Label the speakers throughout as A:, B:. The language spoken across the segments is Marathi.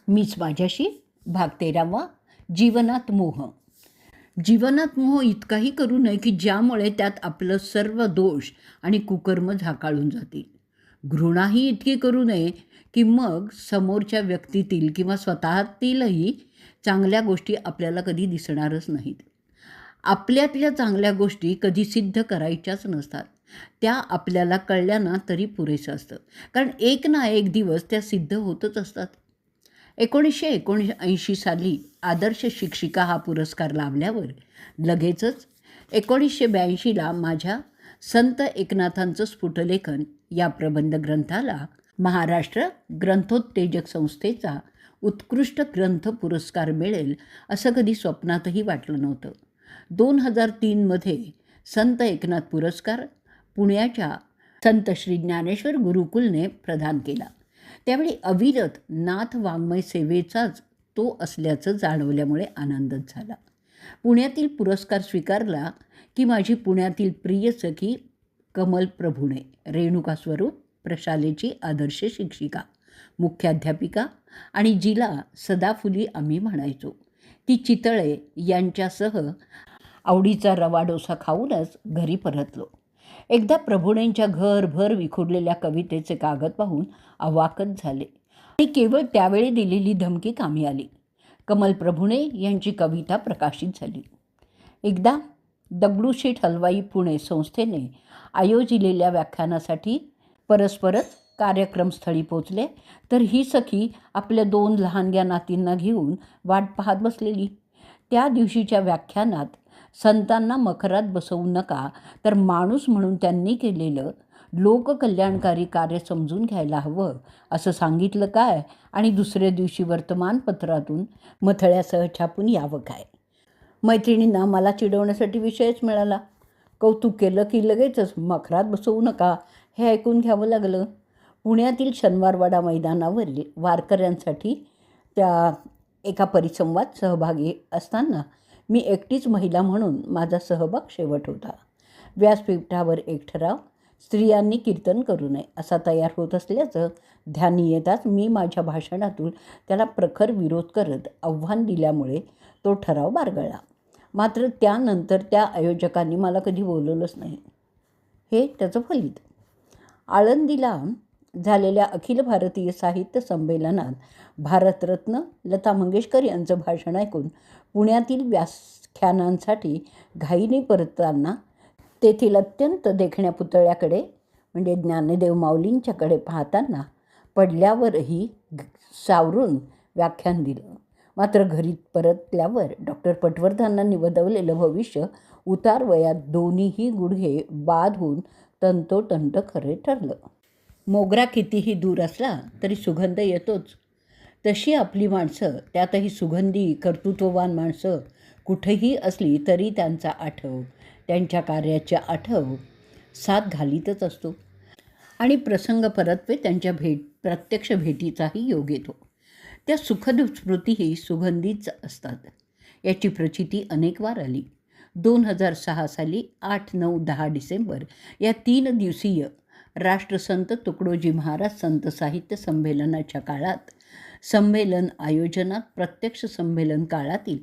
A: मीच माझ्याशी भाग 13वा. जीवनात मोह. जीवनात मोह इतकाही करू नये की ज्यामुळे त्यात आपलं सर्व दोष आणि कुकर्म झाकाळून जातील. घृणाही इतकी करू नये की मग समोरच्या व्यक्तीतील किंवा स्वतःतीलही चांगल्या गोष्टी आपल्याला कधी दिसणारच नाहीत. आपल्यातल्या चांगल्या गोष्टी कधी सिद्ध करायच्याच नसतात. त्या आपल्याला कळल्या ना तरी पुरेसं असतं, कारण एक ना एक दिवस त्या सिद्ध होतच असतात. 1979 साली आदर्श शिक्षिका हा पुरस्कार लाभल्यावर लगेचच 1982ला माझ्या संत एकनाथांचं स्फुटलेखन या प्रबंध ग्रंथाला महाराष्ट्र ग्रंथोत्तेजक संस्थेचा उत्कृष्ट ग्रंथ पुरस्कार मिळेल असं कधी स्वप्नातही वाटलं नव्हतं. 2003मध्ये संत एकनाथ पुरस्कार पुण्याच्या संत श्री ज्ञानेश्वर गुरुकुलने प्रदान केला. त्यावेळी अविरत नाथ वाङ्मय सेवेचाच तो असल्याचं जाणवल्यामुळे आनंदच झाला. पुण्यातील पुरस्कार स्वीकारला की माझी पुण्यातील प्रिय सखी कमल प्रभुणे, रेणुका स्वरूप प्रशालेची आदर्श शिक्षिका, मुख्याध्यापिका आणि जिला सदाफुली आम्ही म्हणायचो, ती चितळे यांच्यासह आवडीचा रवा डोसा खाऊनच घरी परतलो. एकदा प्रभुणेंच्या घरभर विखुरलेल्या कवितेचे कागद पाहून अवाकच झाले आणि केवळ त्यावेळी दिलेली धमकी कामी आली. कमल प्रभुणे यांची कविता प्रकाशित झाली. एकदा दगडूशेठ हलवाई पुणे संस्थेने आयोजिलेल्या व्याख्यानासाठी परस्परच कार्यक्रमस्थळी पोचले तर ही सखी आपल्या 2 लहानग्या नातींना घेऊन वाट पाहत बसलेली. त्या दिवशीच्या व्याख्यानात संतांना मखरात बसवू नका, तर माणूस म्हणून त्यांनी केलेलं लोककल्याणकारी कार्य समजून घ्यायला हवं असं सांगितलं काय, आणि दुसऱ्या दिवशी वर्तमानपत्रातून मथळ्यासह छापून यावं काय. मैत्रिणींना मला चिडवण्यासाठी विषयच मिळाला. कौतुक केलं की लगेचच मखरात बसवू नका हे ऐकून घ्यावं लागलं. पुण्यातील शनिवारवाडा मैदानावरील वारकऱ्यांसाठी त्या एका परिसंवाद सहभागी असताना मी एकटीच महिला म्हणून माझा सहभाग शेवट होता. व्यासपीठावर एक ठराव, स्त्रियांनी कीर्तन करू नये असा तयार होत असल्याचं ध्यानी येताच मी माझ्या भाषणातून त्याला प्रखर विरोध करत आव्हान दिल्यामुळे तो ठराव बारगळला. मात्र त्यानंतर त्या आयोजकांनी मला कधी बोलवलंच नाही. हे त्याचं फलित. आळंदीला झालेल्या अखिल भारतीय साहित्य संमेलनात भारतरत्न लता मंगेशकर यांचं भाषण ऐकून पुण्यातील व्याख्यानांसाठी घाईने परतताना तेथील अत्यंत देखण्या पुतळ्याकडे म्हणजे ज्ञानदेव माऊलींच्याकडे पाहताना पडल्यावरही सावरून व्याख्यान दिलं. मात्र घरी परतल्यावर डॉक्टर पटवर्धनांनी निवडवलेलं भविष्य उतार वयात दोन्हीही गुडघे बाद होऊन तंतोतंत खरे ठरलं. मोगरा कितीही दूर असला तरी सुगंध येतोच, तशी आपली माणसं, त्यातही सुगंधी कर्तृत्ववान माणसं कुठेही असली तरी त्यांचा आठव, त्यांच्या कार्याच्या आठव साथ घालीतच असतो आणि प्रसंग परत्वे त्यांच्या प्रत्यक्ष भेटीचाही योग येतो. त्या सुखद स्मृतीही सुगंधीच असतात. याची प्रचिती अनेक वार आली. 2006 साली 8, 9, 10 डिसेंबर या 3 दिवसीय राष्ट्रसंत तुकडोजी महाराज संत साहित्य संमेलनाच्या काळात संमेलन आयोजनात प्रत्यक्ष संमेलन काळातील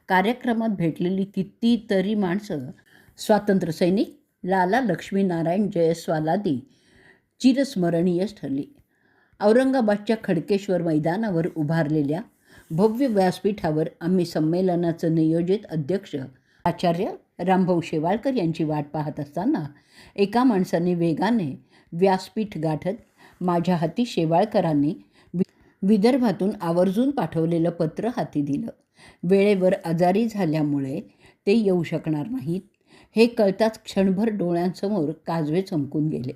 A: कार्यक्रमात भेटलेली कितीतरी माणसं स्वातंत्र्यसैनिक लाला लक्ष्मीनारायण जयस्वालादी चिरस्मरणीयच ठरली. औरंगाबादच्या खडकेश्वर मैदानावर उभारलेल्या भव्य व्यासपीठावर आम्ही संमेलनाचं नियोजित अध्यक्ष आचार्य रामभाऊ शेवाळकर यांची वाट पाहत असताना एका माणसाने वेगाने व्यासपीठ गाठत माझ्या हाती शेवाळकरांनी विदर्भातून आवर्जून पाठवलेलं पत्र हाती दिलं. वेळेवर आजारी झाल्यामुळे ते येऊ शकणार नाहीत हे कळताच क्षणभर डोळ्यांसमोर काजवे चमकून गेले.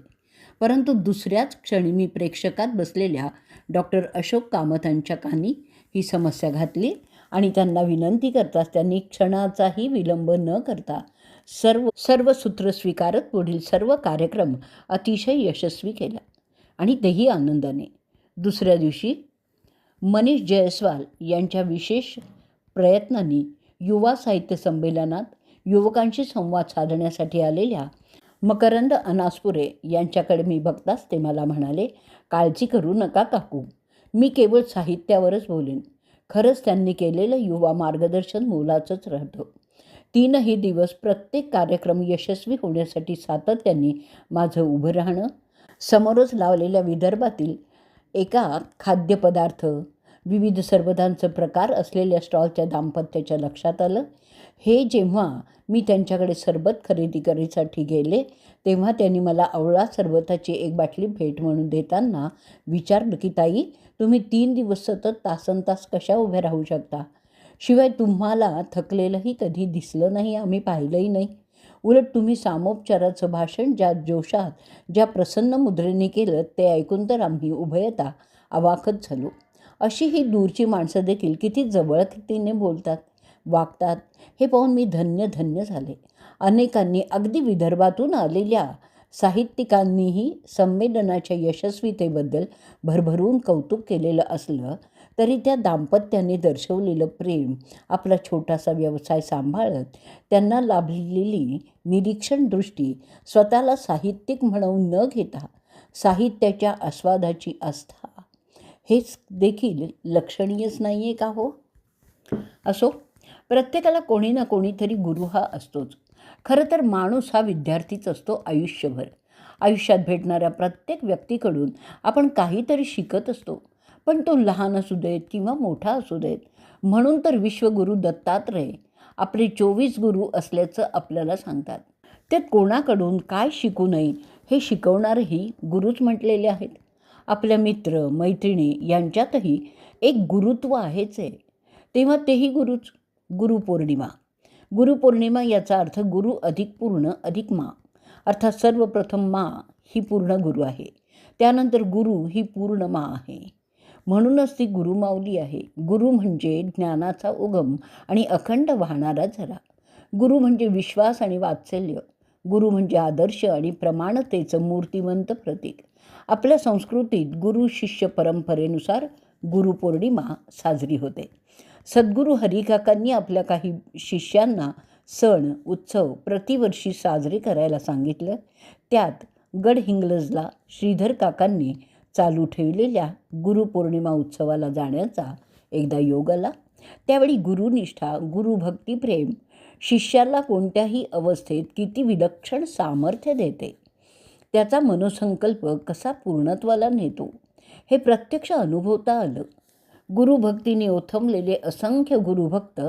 A: परंतु दुसऱ्याच क्षणी मी प्रेक्षकात बसलेल्या डॉक्टर अशोक कामतांच्या कानी ही समस्या घातली आणि त्यांना विनंती करताच त्यांनी क्षणाचाही विलंब न करता सर्व सूत्र स्वीकारत पुढील सर्व कार्यक्रम अतिशय यशस्वी केला आणि तेही आनंदाने. दुसऱ्या दिवशी मनीष जयस्वाल यांच्या विशेष प्रयत्नांनी युवा साहित्य संमेलनात युवकांशी संवाद साधण्यासाठी आलेल्या मकरंद अनासपुरे यांच्याकडे मी बघताच ते मला म्हणाले, काळजी करू नका काकू, मी केवळ साहित्यावरच बोलेन. खरंच त्यांनी केलेलं युवा मार्गदर्शन मोलाचंच राहतं. 3ही दिवस प्रत्येक कार्यक्रम यशस्वी होण्यासाठी सातत्याने माझं उभं राहणं, समोरच लावलेल्या विदर्भातील एका खाद्यपदार्थ, विविध सरबतांचं प्रकार असलेल्या स्टॉलच्या दाम्पत्याच्या लक्षात आलं. हे जेव्हा मी त्यांच्याकडे सरबत खरेदी करायसाठी गेले, तेव्हा त्यांनी मला आवळा सरबताची एक बाटली भेट म्हणून देताना विचारलं की, ताई, तुम्ही 3 दिवस सतत तासनतास कशा उभ्या राहू शकता? शिवाय तुम्हाला थकलेलंही कधी दिसलं नाही, आम्ही पाहिलंही नाही. उलट तुम्ही सामोपचाराचं भाषण ज्या जोशात, ज्या प्रसन्न मुद्रेने केलं, ते ऐकून तर आम्ही उभयता अवाकच झालो. अशी ही दूरची माणसं देखील किती जवळकीने बोलतात, वागतात, हे पाहून मी धन्य धन्य झाले. अनेकांनी, अगदी विदर्भातून आलेल्या साहित्यिकांनीही संमेलनाच्या यशस्वीतेबद्दल भरभरून कौतुक केलेलं असलं तरी त्या दाम्पत्याने दर्शवलेलं प्रेम, आपला छोटासा व्यवसाय सांभाळत त्यांना लाभलेली निरीक्षण दृष्टी, स्वतःला साहित्यिक म्हणवून न घेता साहित्याच्या आस्वादाची आस्था, हेच देखील लक्षणीयच नाही आहे का हो? असो, प्रत्येकाला कोणी ना कोणीतरी गुरु हा असतोच. खरं तर माणूस हा विद्यार्थीच असतो आयुष्यभर. आयुष्यात भेटणाऱ्या प्रत्येक व्यक्तीकडून आपण काहीतरी शिकत असतो. पण तो लहान असू देत किंवा मोठा असू देत. म्हणून तर विश्वगुरू दत्तात्रय आपले 24 गुरु असल्याचं आपल्याला सांगतात. ते कोणाकडून काय शिकू नये हे शिकवणारेही गुरुच म्हटलेले आहेत. आपल्या मित्र मैत्रिणी यांच्यातही एक गुरुत्व आहेच आहे. तेव्हा तेही गुरुच. गुरुपौर्णिमा. गुरुपौर्णिमा याचा अर्थ गुरु अधिक पूर्ण अधिक मा. अर्थात सर्वप्रथम मा ही पूर्ण गुरु आहे, त्यानंतर गुरु ही पूर्ण मा आहे. म्हणूनच ती गुरुमाऊली आहे. गुरु म्हणजे ज्ञानाचा उगम आणि अखंड वाहणारा झरा. गुरु म्हणजे विश्वास आणि वात्सल्य. गुरु म्हणजे आदर्श आणि प्रमाणतेचं मूर्तिमंत प्रतीक. आपल्या संस्कृतीत गुरु शिष्य परंपरेनुसार गुरुपौर्णिमा साजरी होते. सद्गुरू हरिकाकांनी आपल्या काही शिष्यांना सण उत्सव प्रतिवर्षी साजरे करायला सांगितलं. त्यात गडहिंग्लजला श्रीधर काकांनी चालू ठेवलेल्या गुरुपौर्णिमा उत्सवाला जाण्याचा एकदा योग आला. त्यावेळी गुरुनिष्ठा, गुरुभक्तिप्रेम शिष्याला कोणत्याही अवस्थेत किती विलक्षण सामर्थ्य देते, त्याचा मनोसंकल्प कसा पूर्णत्वाला नेतो, हे प्रत्यक्ष अनुभवता आलं. गुरुभक्तीने ओथंबलेले असंख्य गुरुभक्त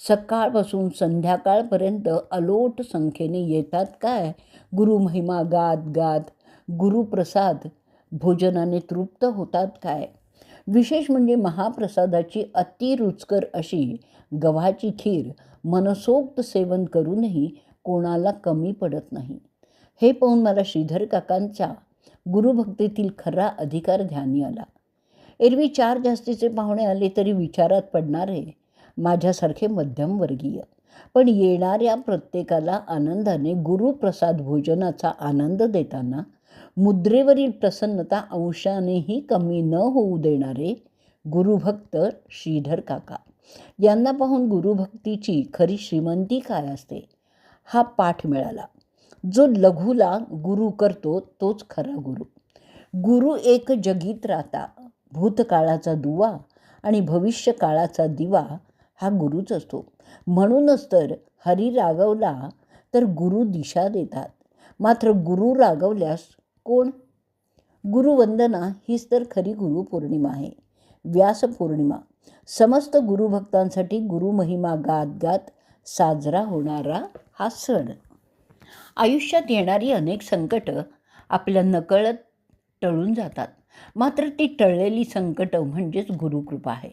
A: सकाळपासून संध्याकाळपर्यंत अलोट संख्येने येतात काय, गुरुमहिमा गात गात गुरुप्रसाद भोजनाने तृप्त होतात काय. विशेष म्हणजे महाप्रसादाची अतिरुचकर अशी गव्हाची खीर मनसोक्त सेवन करूनही कोणाला कमी पडत नाही. हे पाहून मला श्रीधर काकांचा गुरुभक्तीतील खरा अधिकार ध्यानी आला. एरवी 4 जास्तीचे पाहुणे आले तरी विचारात पडणारे माझ्यासारखे मध्यमवर्गीय, पण येणाऱ्या प्रत्येकाला आनंदाने गुरुप्रसाद भोजनाचा आनंद देताना मुद्रेवरील प्रसन्नता अंशानेही कमी न होऊ देणारे गुरुभक्त श्रीधर काका यांना पाहून गुरुभक्तीची खरी श्रीमंती काय असते हा पाठ मिळाला. जो लघुला गुरु करतो तोच खरा गुरु. गुरु एक जगीत राहता, भूतकाळाचा दुवा आणि भविष्यकाळाचा दिवा हा गुरुच असतो. म्हणूनच तर हरी रागवला तर गुरु दिशा देतात. मात्र गुरु रागवल्यास कोण? गुरुवंदना हीच तर खरी गुरुपौर्णिमा आहे. व्यासपौर्णिमा समस्त गुरुभक्तांसाठी गुरुमहिमा गात गात साजरा होणारा हा सण. आयुष्यात येणारी अनेक संकटं आपल्या नकळत टळून जातात. मात्र ती टळलेली संकटं म्हणजेच गुरुकृपा आहे.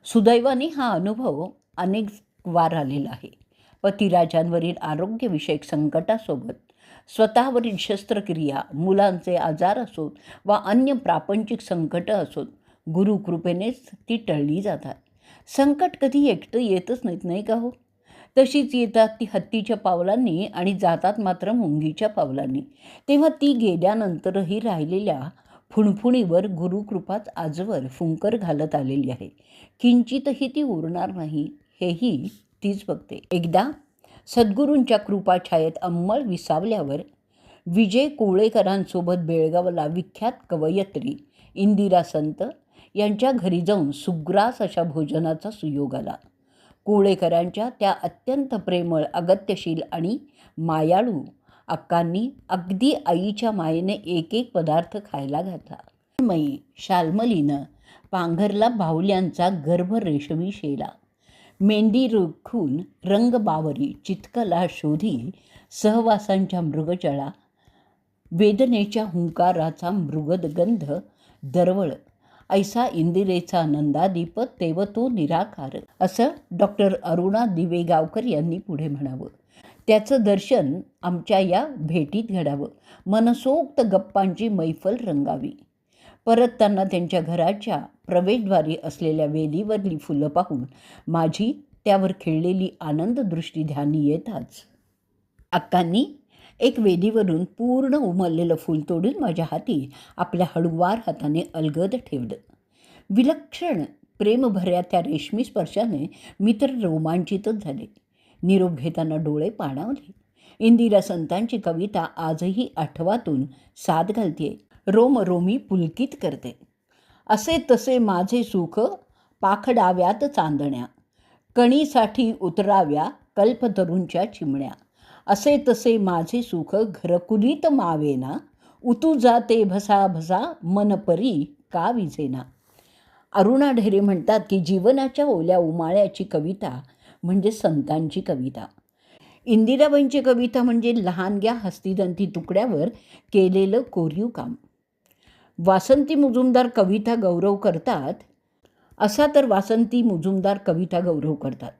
A: सुदैवाने हा अनुभव अनेक वार आलेला आहे. पतिराजांवरील आरोग्यविषयक संकटासोबत स्वतःवरील शस्त्रक्रिया, मुलांचे आजार असोत वा अन्य प्रापंचिक संकटं असोत, गुरुकृपेनेच ती टळली जातात. संकट कधी एकटं येतच नाहीत, नाही का हो? तशीच येतात ती हत्तीच्या पावलांनी आणि जातात मात्र मुंगीच्या पावलांनी. तेव्हा ती गेल्यानंतरही राहिलेल्या फुणफुणीवर गुरुकृपाच आजवर फुंकर घालत आलेली आहे. किंचितही ती उरणार नाही हेही तीच बघते. एकदा सद्गुरूंच्या कृपाछायेत अंमळ विसावल्यावर विजय कोळेकरांसोबत बेळगावला विख्यात कवयित्री इंदिरा संत यांच्या घरी जाऊन सुग्रास अशा भोजनाचा सुयोग आला. कोळेकरांच्या त्या अत्यंत प्रेमळ, अगत्यशील आणि मायाळू अक्कांनी अगदी आईच्या मायेने एक एक पदार्थ खायला घातला. मयी शाल्मलीनं पांघरला बाहुल्यांचा गर्भ रेशमी शेला. मेंदी रुखून रंग बावरी चितकला शोधी. सहवासांच्या मृगचळा वेदनेच्या हुंकाराचा मृगदगंध दरवळ. ऐसा इंदिरेचा नंदादीप तेव तो निराकार, असं डॉक्टर अरुणा दिवेगावकर यांनी पुढे म्हणावं. त्याचं दर्शन आमच्या या भेटीत घडावं. मनसोक्त गप्पांची मैफल रंगावी. परतताना त्यांच्या घराच्या प्रवेशद्वारी असलेल्या वेलीवरली फुलं पाहून माझी त्यावर खिळलेली आनंददृष्टी ध्यानी येताच अक्कांनी एक वेलीवरून पूर्ण उमललेलं फूल तोडून माझ्या हाती आपल्या हळूवार हाताने अलगद ठेवलं. विलक्षण प्रेमभऱ्या त्या रेशमी स्पर्शाने मी तर रोमांचितच झाले. निरोप घेताना डोळे पाणावले. इंदिरा संतांची कविता आजही आठवातून साद घालते, रोमरोमी पुलकित करते. असे तसे माझे सुख पाखडाव्यात चांदण्या, कणीसाठी उतराव्या कल्पतरूंच्या चिमण्या. असे तसे माझे सुख घरकुलीत मावेना, उतू जाते भसा भसा मनपरी का विझेना. अरुणा ढेरे म्हणतात की जीवनाच्या ओल्या उमाळ्याची कविता म्हणजे संतांची कविता. इंदिराबाईंची कविता म्हणजे लहानग्या हस्तिदंती तुकड्यावर केलेलं कोरीव काम. वासंती मुजुमदार कविता गौरव करतात असा तर वासंती मुजुमदार कविता गौरव करतात.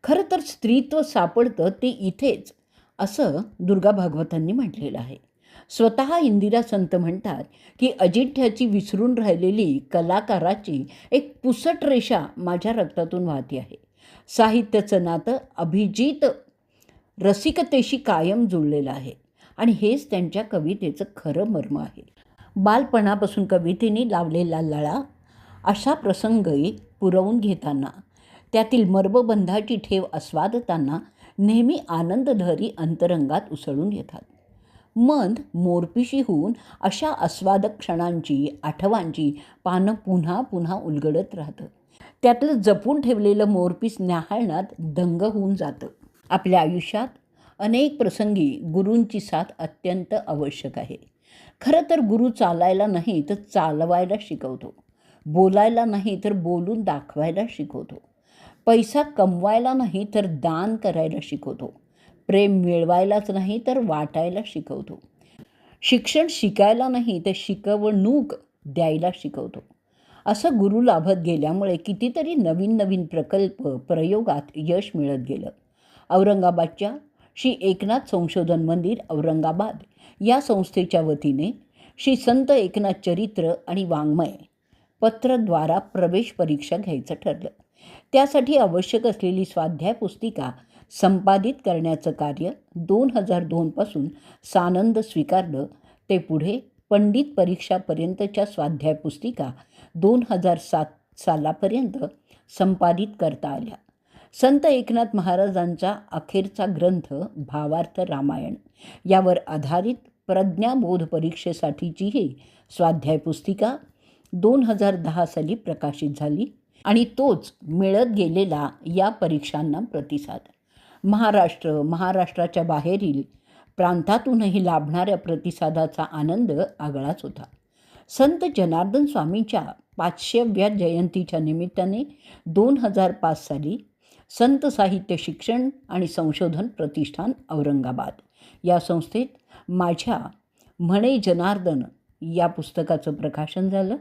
A: खरं तर स्त्रीत्व सापडतं ते इथेच, असं दुर्गा भागवतांनी म्हटलेलं आहे. स्वतः इंदिरा संत म्हणतात की अजिंठ्याची विसरून राहिलेली कलाकाराची एक पुसट रेषा माझ्या रक्तातून वाहती आहे. साहित्याचं नातं अभिजित रसिकतेशी कायम जुळलेलं आहे आणि हेच त्यांच्या कवितेचं खरं मर्म आहे. बालपणापासून कवितेने लावलेला लळा अशा प्रसंगी पुरवून घेताना, त्यातील मर्मबंधाची ठेव आस्वादताना नेहमी आनंदलहरी अंतरंगात उसळून येतात. मन मोरपिशी होऊन अशा आस्वादक क्षणांची, आठवांची पानं पुन्हा पुन्हा उलगडत राहतं. त्यातलं जपून ठेवलेलं मोरपीस न्याहाळण्यात दंग होऊन जातं. आपल्या आयुष्यात अनेक प्रसंगी गुरूंची साथ अत्यंत आवश्यक आहे. खरं तर गुरु चालायला नाही तर चालवायला शिकवतो, बोलायला नाही तर बोलून दाखवायला शिकवतो, पैसा कमवायला नाही तर दान करायला शिकवतो, प्रेम मिळवायलाच नाही तर वाटायला शिकवतो, शिक्षण शिकायला नाही तर शिकवणूक द्यायला शिकवतो. असं गुरु लाभत गेल्यामुळे कितीतरी नवीन नवीन प्रकल्प, प्रयोगात यश मिळत गेलं. औरंगाबादच्या श्री एकनाथ संशोधन मंदिर औरंगाबाद या संस्थेच्या वतीने श्री संत एकनाथ चरित्र आणि वाङ्मय पत्रद्वारा प्रवेश परीक्षा घ्यायचं ठरलं. त्यासाठी आवश्यक असलेली स्वाध्याय पुस्तिका संपादित करण्याचं कार्य 2002 सानंद स्वीकारलं. ते पुढे पंडित परीक्षापर्यंतच्या स्वाध्याय पुस्तिका 2007 सालापर्यंत संपादित करता आल्या. संत एकनाथ महाराजांचा अखेरचा ग्रंथ भावार्थ रामायण यावर आधारित प्रज्ञाबोध परीक्षेसाठीचीही स्वाध्याय पुस्तिका 2010 साली प्रकाशित झाली आणि तोच मिळत गेलेला या परीक्षांना प्रतिसाद. महाराष्ट्राच्या बाहेरील प्रांतातूनही लाभणाऱ्या प्रतिसादाचा आनंद आगळाच होता. संत जनार्दन स्वामींच्या 500व्या जयंतीच्या निमित्ताने 2005 साली संत साहित्य शिक्षण आणि संशोधन प्रतिष्ठान औरंगाबाद या संस्थेत माझ्या म्हणे जनार्दन या पुस्तकाचं प्रकाशन झालं.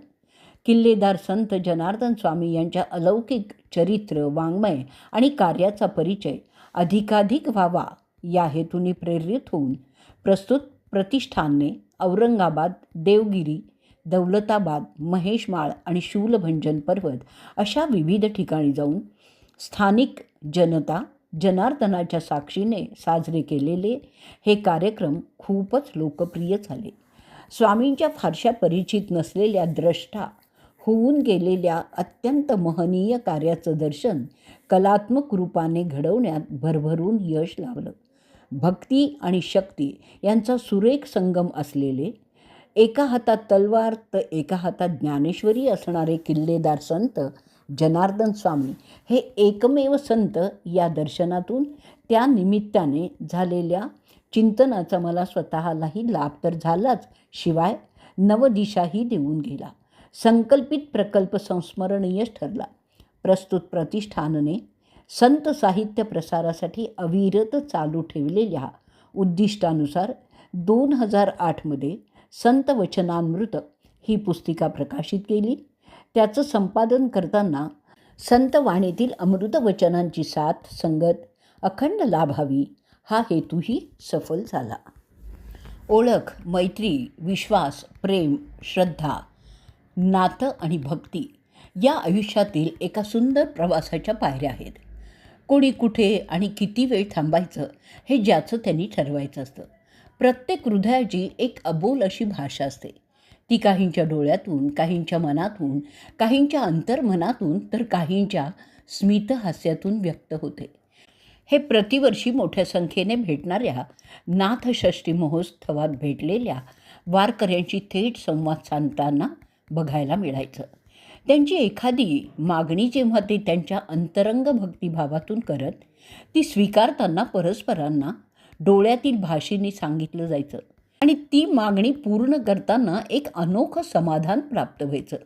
A: किल्लेदार संत जनार्दन स्वामी यांच्या अलौकिक चरित्र, वाङ्मय आणि कार्याचा परिचय अधिकाधिक व्हावा या हेतूने प्रेरित होऊन प्रस्तुत प्रतिष्ठानने औरंगाबाद, देवगिरी, दौलताबाद, महेशमाळ आणि शूलभंजन पर्वत अशा विविध ठिकाणी जाऊन स्थानिक जनता जनार्दनाच्या साक्षीने साजरे केलेले हे कार्यक्रम खूपच लोकप्रिय झाले. स्वामींच्या फारशा परिचित नसलेल्या द्रष्टा होऊन गेलेल्या अत्यंत महनीय कार्याचं दर्शन कलात्मक रूपाने घडवण्यात भरभरून यश लावलं. भक्ती आणि शक्ती यांचा सुरेख संगम असलेले एका हातात तलवार तर एका हातात ज्ञानेश्वरी असणारे किल्लेदार संत जनार्दन स्वामी हे एकमेव संत या दर्शनातून त्या निमित्ताने झालेल्या चिंतनाचा मला स्वतःलाही लाभ तर झालाच, शिवाय नवदिशाही देऊन गेला. संकल्पित प्रकल्प संस्मरणीयच ठरला. प्रस्तुत प्रतिष्ठानने संत साहित्य प्रसारासाठी अविरत चालू ठेवलेल्या उद्दिष्टानुसार 2008मध्ये संत वचनामृत ही पुस्तिका प्रकाशित केली. त्याचं संपादन करताना संत वाणीतील अमृत वचनांची साथ संगत अखंड लाभावी हा हेतूही सफल झाला. ओळख, मैत्री, विश्वास, प्रेम, श्रद्धा, नातं आणि भक्ती या आयुष्यातील एका सुंदर प्रवासाच्या पायऱ्या आहेत. कोणी कुठे आणि किती वेळ थांबायचं हे ज्याचं त्यांनी ठरवायचं असतं. प्रत्येक हृदयाची एक अबोल अशी भाषा असते. ती काहींच्या डोळ्यातून, काहींच्या मनातून, काहींच्या अंतर्मनातून तर काहींच्या स्मितहास्यातून व्यक्त होते. हे प्रतिवर्षी मोठ्या संख्येने भेटणाऱ्या नाथषष्ठी महोत्सवात भेटलेल्या वारकऱ्यांची थेट संवाद साधताना बघायला मिळायचं. त्यांची एखादी मागणी जेव्हा ते त्यांच्या अंतरंग भक्तिभावातून करत, ती स्वीकारताना परस्परांना डोळ्यातील भाषेने सांगितलं जायचं आणि ती मागणी पूर्ण करताना एक अनोखं समाधान प्राप्त व्हायचं.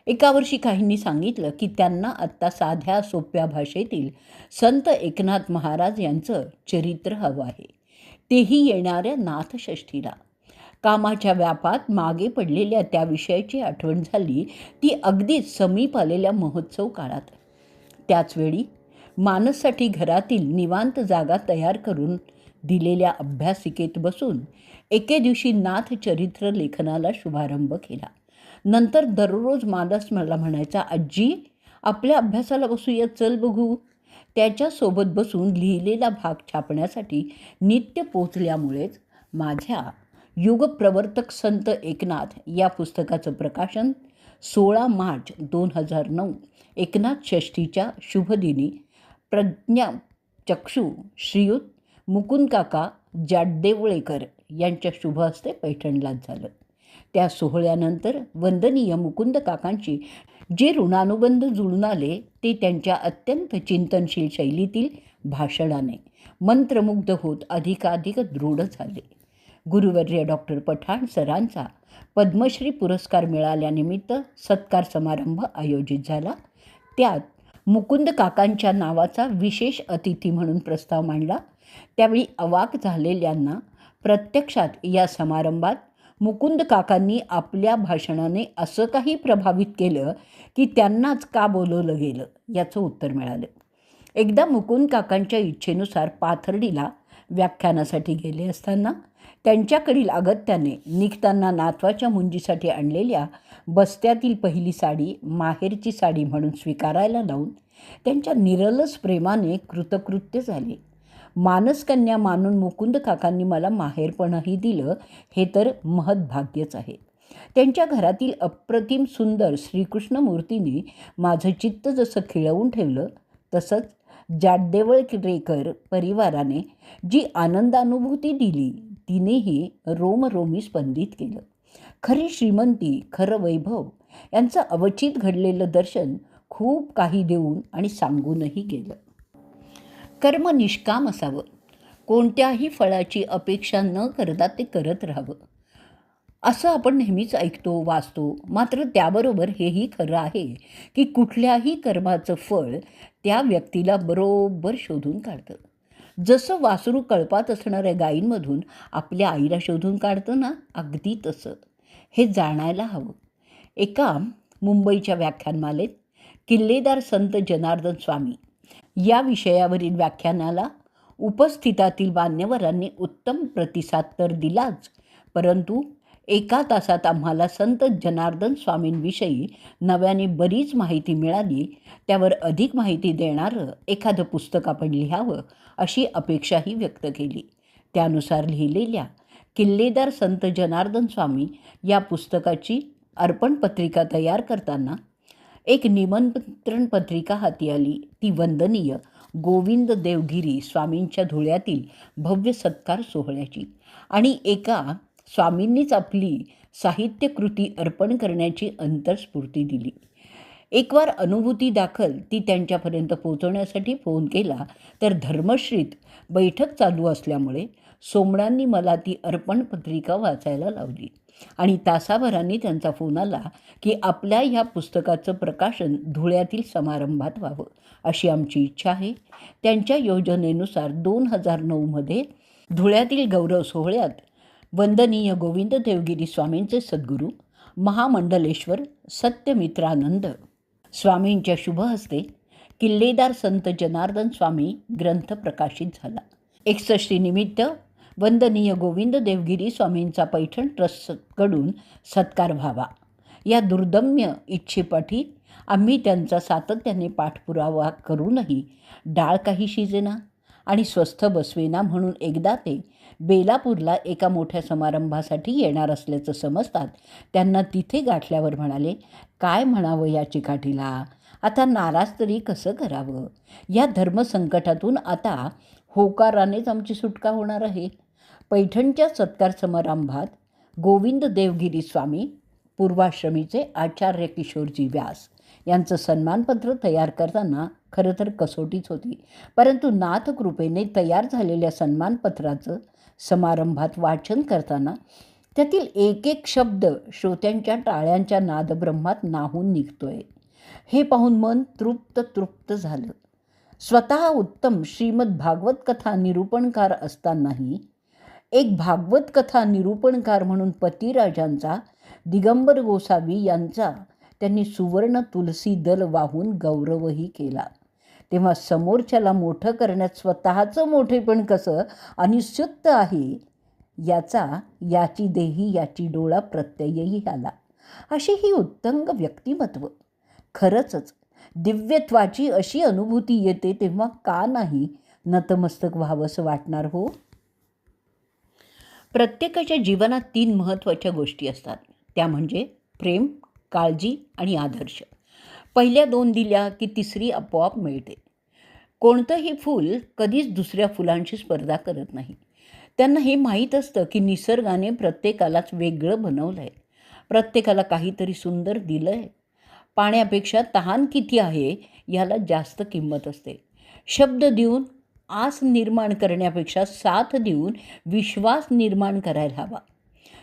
A: एका वर्षी काहींनी सांगितलं की त्यांना आत्ता साध्या सोप्या भाषेतील संत एकनाथ महाराज यांचं चरित्र हवं आहे, तेही येणाऱ्या नाथषष्ठीला. कामाच्या व्यापात मागे पडलेल्या त्या विषयाची आठवण झाली ती अगदीच समीप आलेल्या महोत्सव काळात. त्याचवेळी मानससाठी घरातील निवांत जागा तयार करून दिलेल्या अभ्यासिकेत बसून एके दिवशी नाथचरित्र लेखनाला शुभारंभ केला. नंतर दररोज मानस मला म्हणायचा, आजी आपल्या अभ्यासाला बसूया, चल बघू. त्याच्यासोबत बसून लिहिलेला भाग छापण्यासाठी नित्य पोचल्यामुळेच माझ्या युगप्रवर्तक संत एकनाथ या पुस्तकाचं प्रकाशन 16 मार्च 2009 एकनाथ षष्ठीच्या शुभदिनी प्रज्ञाचक्षू श्रीयुत मुकुंदकाका जाडदेवळेकर यांच्या शुभ हस्ते पैठणलाच झालं. त्या सोहळ्यानंतर वंदनीय मुकुंद काकांची जे ऋणानुबंध जुळून आले ते त्यांच्या अत्यंत चिंतनशील शैलीतील भाषणाने मंत्रमुग्ध होत अधिकाधिक दृढ झाले. गुरुवर्य डॉक्टर पठाण सरांचा पद्मश्री पुरस्कार मिळाल्यानिमित्त सत्कार समारंभ आयोजित झाला. त्यात मुकुंद काकांच्या नावाचा विशेष अतिथी म्हणून प्रस्ताव मांडला. त्यावेळी अवाक झालेल्यांना प्रत्यक्षात या समारंभात मुकुंद काकांनी आपल्या भाषणाने असं काही प्रभावित केलं की त्यांनाच का बोलवलं गेलं याचं उत्तर मिळालं. एकदा मुकुंद काकांच्या इच्छेनुसार पाथर्डीला व्याख्यानासाठी गेले असताना त्यांच्याकडील अगत्याने निघताना नातवाच्या मुंजीसाठी आणलेल्या बस्त्यातील पहिली साडी माहेरची साडी म्हणून स्वीकारायला लावून त्यांच्या निरलस प्रेमाने कृतकृत्य झाले. मानसकन्या मानून मुकुंद काकांनी मला माहेरपणही दिलं हे तर महद्भाग्यच आहे. त्यांच्या घरातील अप्रतिम सुंदर श्रीकृष्ण मूर्तीने माझं चित्त जसं खिळवून ठेवलं, तसंच जाडदेवळेकर परिवाराने जी आनंदानुभूती दिली तिनेही रोमरोमी स्पंदित केलं. खरी श्रीमंती, खरं वैभव यांचं अवचित घडलेलं दर्शन खूप काही देऊन आणि सांगूनही गेलं. कर्म निष्काम असावं, कोणत्याही फळाची अपेक्षा न करता ते करत राहावं असं आपण नेहमीच ऐकतो, वाचतो. मात्र त्याबरोबर हेही खरं आहे की कुठल्याही कर्माचं फळ त्या व्यक्तीला बरोबर शोधून काढतं. जसं वासरू कळपात असणाऱ्या गायींमधून आपल्या आईला शोधून काढतं ना, अगदी तसं हे जाणायला हवं. एका मुंबईच्या व्याख्यानमालेत किल्लेदार संत जनार्दन स्वामी या विषयावरील व्याख्यानाला उपस्थितातील मान्यवरांनी उत्तम प्रतिसाद तर दिलाच, परंतु एका तासात आम्हाला संत जनार्दन स्वामींविषयी नव्याने बरीच माहिती मिळाली. त्यावर अधिक माहिती देणारं एखादं पुस्तक आपण लिहावं अशी अपेक्षाही व्यक्त केली. त्यानुसार लिहिलेल्या किल्लेदार संत जनार्दन स्वामी या पुस्तकाची अर्पणपत्रिका तयार करताना एक निमंत्रण पत्रिका हाती आली. ती वंदनीय गोविंद देवगिरी स्वामींच्या धुळ्यातील भव्य सत्कार सोहळ्याची आणि एका स्वामींनीच आपली साहित्यकृती अर्पण करण्याची अंतर्स्फूर्ती दिली. एकवार अनुभूती दाखल ती त्यांच्यापर्यंत पोहोचवण्यासाठी फोन केला तर धर्मश्रीत बैठक चालू असल्यामुळे सोमणांनी मला ती अर्पण पत्रिका वाचायला लावली आणि तासाभरांनी त्यांचा फोन आला की आपल्या ह्या पुस्तकाचं प्रकाशन धुळ्यातील समारंभात व्हावं अशी आमची इच्छा आहे. त्यांच्या योजनेनुसार 2009मध्ये धुळ्यातील गौरव सोहळ्यात वंदनीय गोविंद देवगिरी स्वामींचे सद्गुरू महामंडलेश्वर सत्यमित्रानंद स्वामींच्या शुभ हस्ते किल्लेदार संत जनार्दन स्वामी ग्रंथ प्रकाशित झाला. 61 निमित्त वंदनीय गोविंद देवगिरी स्वामींचा पैठण ट्रस्टकडून सत्कार व्हावा या दुर्दम्य इच्छेपाठी आम्ही त्यांचा सातत्याने पाठपुरावा करूनही डाळ काही शिजेना आणि स्वस्थ बसवेना म्हणून एकदा ते बेलापूरला एका मोठ्या समारंभासाठी येणार असल्याचं समजतात त्यांना तिथे गाठल्यावर म्हणाले, काय म्हणावं या चिकाटीला, आता नाराज तरी कसं करावं. या धर्मसंकटातून आता होकारानेच आमची सुटका होणार आहे. पैठणच्या सत्कार समारंभात गोविंद देवगिरी स्वामी पूर्वाश्रमीचे आचार्य किशोरजी व्यास यांचं सन्मानपत्र तयार करताना खरं तर कसोटीच होती, परंतु नाथकृपेने तयार झालेल्या सन्मानपत्राचं समारंभात वाचन करताना त्यातील एक एक शब्द श्रोत्यांच्या टाळ्यांच्या नादब्रह्मात नाहून निघतोय हे पाहून मन तृप्त झालं. स्वतः उत्तम श्रीमद भागवत कथा निरूपणकार असतानाही एक भागवत कथा निरूपणकार म्हणून पतिराजांचा दिगंबर गोसावी यांचा त्यांनी सुवर्ण तुलसी दल वाहून गौरवही केला. तेव्हा समोरच्याला मोठं करण्यात स्वतःचं मोठेपण कसं अनिश्चित आहे याची देही याची डोळा प्रत्ययही आला. अशी ही उत्तंग व्यक्तिमत्व. खरंच दिव्यत्वाची अशी अनुभूती येते तेव्हा का नाही नतमस्तक व्हावंसं वाटणार हो. प्रत्येकाच्या जीवनात 3 महत्त्वाच्या गोष्टी असतात, त्या म्हणजे प्रेम, काळजी आणि आदर्श. पहिल्या 2 दिल्या की तिसरी आपोआप मिळते. कोणतंही फूल कधीच दुसऱ्या फुलांशी स्पर्धा करत नाही. त्यांना हे माहीत असतं की निसर्गाने प्रत्येकालाच वेगळं बनवलं आहे, प्रत्येकाला काहीतरी सुंदर दिलं आहे. पाण्यापेक्षा तहान किती आहे याला जास्त किंमत असते. शब्द देऊन आस निर्माण करण्यापेक्षा साथ देऊन विश्वास निर्माण करायला हवा.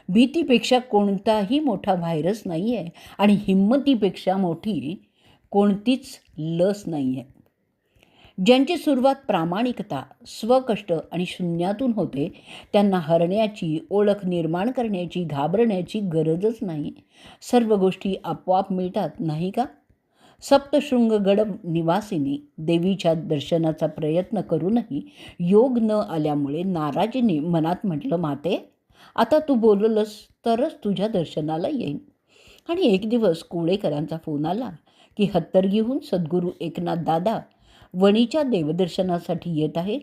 A: भीतीपेक्षा कोणताही मोठा व्हायरस नाही आहे आणि हिंमतीपेक्षा मोठी कोणतीच लस नाही आहे. ज्यांची सुरुवात प्रामाणिकता, स्वकष्ट आणि शून्यातून होते त्यांना हरण्याची, ओळख निर्माण करण्याची, घाबरण्याची गरजच नाही. सर्व गोष्टी आपोआप मिळतात नाही का. सप्तशृंगगड निवासिनी देवीच्या दर्शनाचा प्रयत्न करूनही योग न आल्यामुळे नाराजीने मनात म्हटलं, माते आता तू बोललंस तरच तुझ्या दर्शनाला येईन. आणि एक दिवस कोळेकरांचा फोन आला की हत्तरगीहून सद्गुरू एकनाथ दादा वणीच्या देवदर्शनासाठी येत आहेत,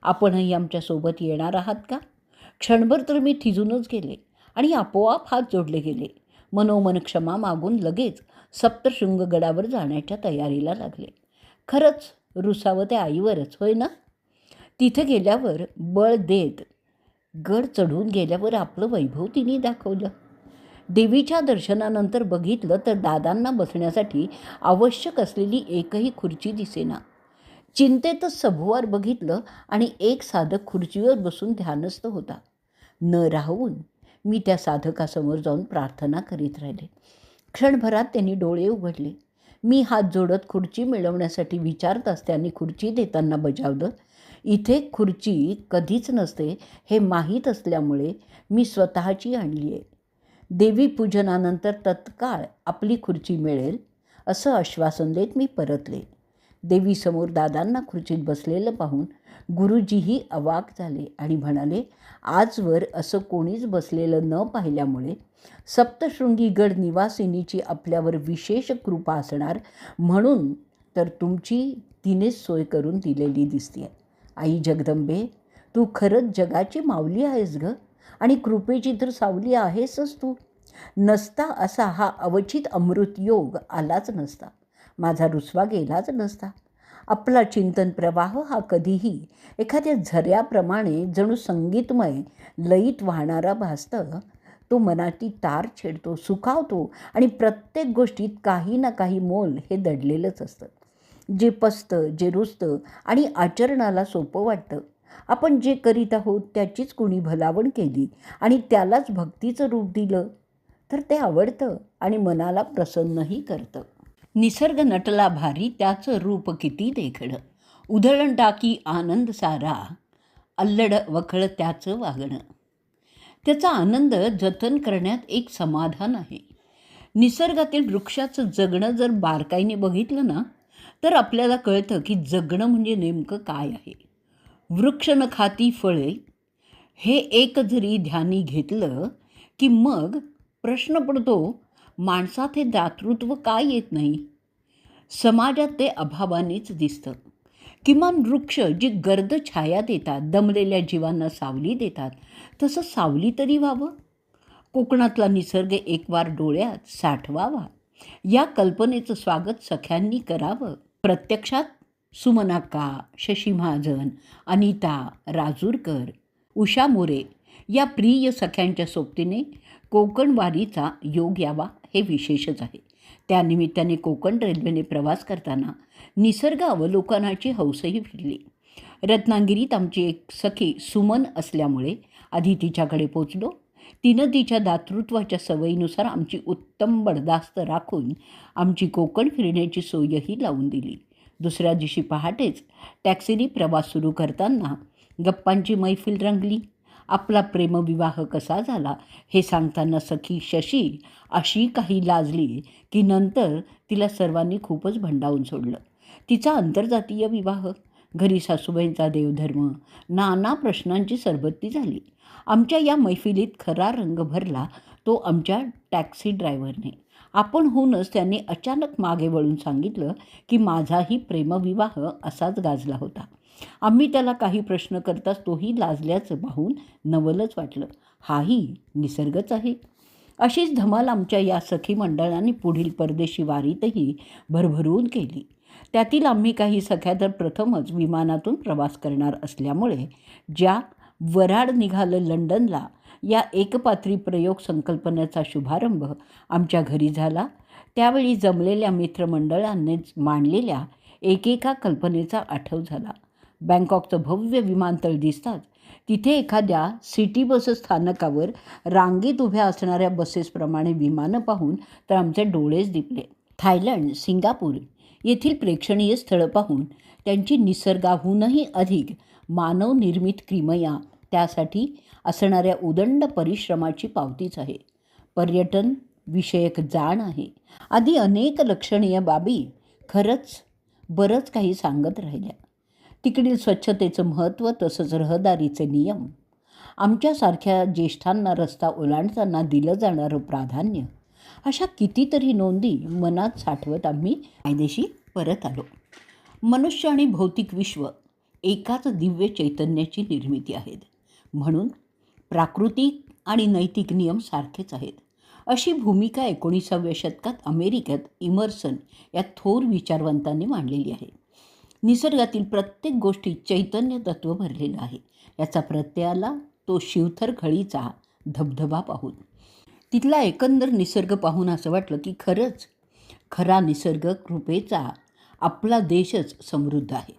A: आपणही आमच्यासोबत येणार आहात का. क्षणभर तर मी थिजूनच गेले आणि आपोआप हात जोडले गेले. मनोमन क्षमा मागून लगेच सप्तशृंगगडावर जाण्याच्या तयारीला लागले. खरंच रुसावं त्या आईवरच, होय ना. तिथे गेल्यावर बळ देत गड चढून गेल्यावर आपलं वैभव तिने दाखवलं. देवीच्या दर्शनानंतर बघितलं तर दादांना बसण्यासाठी आवश्यक असलेली एकही खुर्ची दिसेना. चिंतेतच सभोवार बघितलं आणि एक साधक खुर्चीवर बसून ध्यानस्थ होता. न राहून मी त्या साधकासमोर जाऊन प्रार्थना करीत राहिले. क्षणभरात त्यांनी डोळे उघडले. मी हात जोडत खुर्ची मिळवण्यासाठी विचारताच त्यांनी खुर्ची देताना बजावलं, इथे खुर्ची कधीच नसते हे माहीत असल्यामुळे मी स्वतःची आणली आहे. देवी पूजनानंतर तत्काळ आपली खुर्ची मिळेल असं आश्वासन देत मी परतले. देवीसमोर दादांना खुर्चीत बसलेलं पाहून गुरुजीही अवाक झाले आणि म्हणाले, आजवर असं कोणीच बसलेलं न पाहिल्यामुळे सप्तशृंगी गड निवासिनीची आपल्यावर विशेष कृपा असणार, म्हणून तर तुमची तिनेच सोय करून दिलेली दिसते. आई जगदंबे, तू खरंच जगाची माऊली आहेस ग, आणि कृपेची तर सावली आहेसच तू. नसता असा हा अवचित अमृत योग आलाच नसता, माझा रुसवा गेलाच नसता. आपला चिंतन प्रवाह हा कधीही एखाद्या झऱ्याप्रमाणे जणू संगीतमय लयीत वाहणारा भासतं. तो मनाची तार छेडतो, सुखावतो आणि प्रत्येक गोष्टीत काही ना काही मोल हे दडलेलंच असतं. जे पचतं, जे रुजतं आणि आचरणाला सोपं वाटतं. आपण जे करीत आहोत त्याचीच कुणी भलावण केली आणि त्यालाच भक्तीचं रूप दिलं तर ते आवडतं आणि मनाला प्रसन्नही करतं. निसर्ग नटला भारी त्याचं रूप किती देखणं, उधळण टाकी आनंद सारा, अल्लड वखळ त्याचं वागणं. त्याचा आनंद जतन करण्यात एक समाधान आहे. निसर्गातील वृक्षाचं जगणं जर बारकाईने बघितलं ना तर आपल्याला कळतं की जगणं म्हणजे नेमकं काय आहे. वृक्ष न खाती फळे हे एक जरी ध्यानी घेतलं की मग प्रश्न पडतो, माणसात हे दातृत्व काय येत नाही. समाजात ते अभावानेच दिसतं. किमान वृक्ष जी गर्द छाया देतात, दमलेल्या जीवांना सावली देतात, तसं सावली तरी व्हावं. कोकणातला निसर्ग एकवार डोळ्यात साठवावा या कल्पनेचं स्वागत सख्यांनी करावं. प्रत्यक्षात सुमनाक्का, शशी महाजन, अनिता राजूरकर, उषा मोरे या प्रिय सख्यांच्या सोबतीने कोकण वारीचा योग यावा हे विशेषच आहे. त्यानिमित्ताने कोकण रेल्वेने प्रवास करताना निसर्ग अवलोकनाची हौसही फिरली. रत्नागिरीत आमची एक सखी सुमन असल्यामुळे आधी तिच्याकडे पोचलो. तिनं तिच्या दातृत्वाच्या सवयीनुसार आमची उत्तम बडदास्त राखून आमची कोकण फिरण्याची सोयही लावून दिली. दुसऱ्या दिवशी पहाटेच टॅक्सीने प्रवास सुरू करताना गप्पांची मैफिल रंगली. आपला प्रेमविवाह कसा झाला हे सांगताना सखी शशी अशी काही लाजली की नंतर तिला सर्वांनी खूपच भंडावून सोडलं. तिचा आंतरजातीय विवाह, घरी सासूबाईंचा देवधर्म, नाना प्रश्नांची सरबत्ती झाली. आमच्या या मैफिलीत खरा रंग भरला तो आमच्या टॅक्सी ड्रायव्हरने. आपण होऊनच त्यांनी अचानक मागे वळून सांगितलं की माझाही प्रेमविवाह असाच गाजला होता. आम्ही त्याला काही प्रश्न करताच तोही लाजल्याचं पाहून नवलच वाटलं. हाही निसर्गच आहे. अशीच धमाल आमच्या या सखी मंडळाने पुढील परदेशी वारीतही भरभरून केली. त्यातील आम्ही काही सख्या तर प्रथमच विमानातून प्रवास करणार असल्यामुळे ज्या वऱ्हाड निघालं लंडनला या एकपात्री प्रयोग संकल्पनेचा शुभारंभ आमच्या घरी झाला, त्यावेळी जमलेल्या मित्रमंडळांनीच मांडलेल्या एकेका कल्पनेचा आठव झाला. बँकॉकचं भव्य विमानतळ दिसताच तिथे एखाद्या सिटी बस स्थानकावर रांगेत उभ्या असणाऱ्या बसेसप्रमाणे विमानं पाहून तर आमचे डोळेच दिपले. थायलंड, सिंगापूर येथील प्रेक्षणीय स्थळं पाहून त्यांची निसर्गाहूनही अधिक मानवनिर्मित किमया, त्यासाठी असणाऱ्या उदंड परिश्रमाची पावतीच आहे. पर्यटन विषयक जाण आहे आदी अनेक लक्षणीय बाबी खरंच बरंच काही सांगत राहिल्या. तिकडील स्वच्छतेचं महत्त्व, तसंच रहदारीचे नियम, आमच्यासारख्या ज्येष्ठांना रस्ता ओलांडताना दिलं जाणारं प्राधान्य, अशा कितीतरी नोंदी मनात साठवत आम्ही मायदेशी परत आलो. मनुष्य आणि भौतिक विश्व एकाच दिव्य चैतन्याची निर्मिती आहेत, म्हणून प्राकृतिक आणि नैतिक नियम सारखेच आहेत, अशी भूमिका 19व्या शतकात अमेरिकेत इमर्सन या थोर विचारवंतांनी मांडलेली आहे. निसर्गातील प्रत्येक गोष्टीत चैतन्य तत्त्व भरलेलं आहे. याचा प्रत्यय आला तो शिवथर खळीचा धबधबा पाहून. तिथला एकंदर निसर्ग पाहून असं वाटलं की खरंच खरा निसर्ग कृपेचा आपला देशच समृद्ध आहे.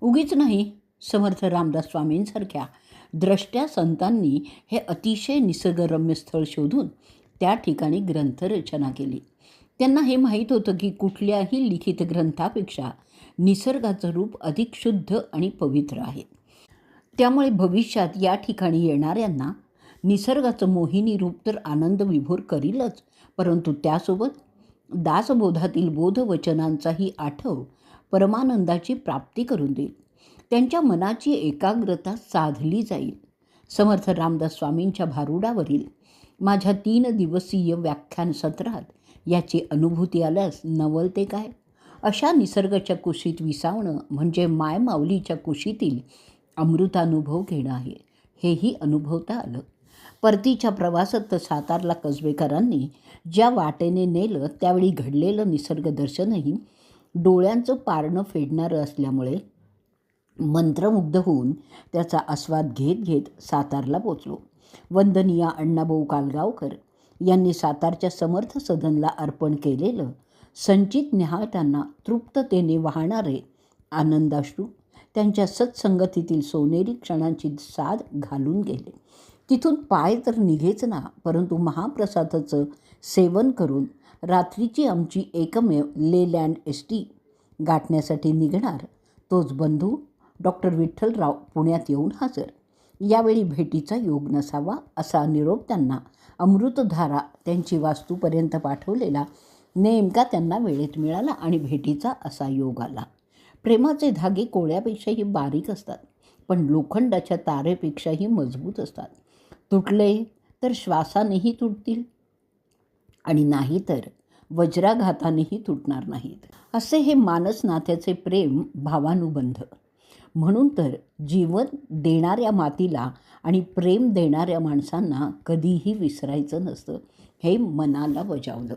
A: उगीच नाही, समर्थ रामदास स्वामींसारख्या द्रष्ट्या संतांनी हे अतिशय निसर्गरम्य स्थळ शोधून त्या ठिकाणी ग्रंथरचना केली. त्यांना हे माहीत होतं की कुठल्याही लिखित ग्रंथापेक्षा निसर्गाचं रूप अधिक शुद्ध आणि पवित्र आहे. त्यामुळे भविष्यात या ठिकाणी येणाऱ्यांना निसर्गाचं मोहिनी रूप तर आनंद विभोर करीलच, परंतु त्यासोबत दासबोधातील बोधवचनांचाही आठव परमानंदाची प्राप्ती करून देईल. त्यांच्या मनाची एकाग्रता साधली जाईल. समर्थ रामदास स्वामींच्या भारुडावरील माझ्या 3 दिवसीय व्याख्यान सत्रात याची अनुभूती आल्यास नवल ते काय. अशा निसर्गाच्या कुशीत विसावणं म्हणजे मायमाऊलीच्या कुशीतील अमृतानुभव घेणं आहे, हेही अनुभवता आलं. परतीच्या प्रवासात सातारला कसबेकरांनी ज्या वाटेने नेलं त्यावेळी घडलेलं निसर्गदर्शनही डोळ्यांचं पारणं फेडणारं असल्यामुळे मंत्रमुग्ध होऊन त्याचा आस्वाद घेत घेत सातारला पोचलो. वंदनीय अण्णाभाऊ कालगावकर यांनी सातारच्या समर्थ सदनला अर्पण केलेलं संचित निहाळताना तृप्ततेने वाहणारे आनंदाश्रू त्यांच्या सत्संगतीतील सोनेरी क्षणांची साद घालून गेले. तिथून पाय तर निघेच ना, परंतु महाप्रसादाचं सेवन करून रात्रीची आमची एकमेव लेलँड एस टी गाठण्यासाठी निघणार तोच बंधू डॉक्टर विठ्ठलराव पुण्यात येऊन हजर. यावेळी भेटीचा योग नसावा असा निरोप त्यांना अमृतधारा त्यांची वास्तूपर्यंत पाठवलेला नेमका त्यांना वेळेत मिळाला आणि भेटीचा असा योग आला. प्रेमाचे धागे कोळ्यापेक्षाही बारीक असतात, पण लोखंडाच्या तारेपेक्षाही मजबूत असतात. तुटले तर श्वासानेही तुटतील आणि नाही तर वज्राघातानेही तुटणार नाहीत. असे हे मानस नात्याचे प्रेम भावानुबंध. म्हणून तर जीवन देणाऱ्या मातीला आणि प्रेम देणाऱ्या माणसांना कधीही विसरायचं नसतं हे मनाला बजावलं.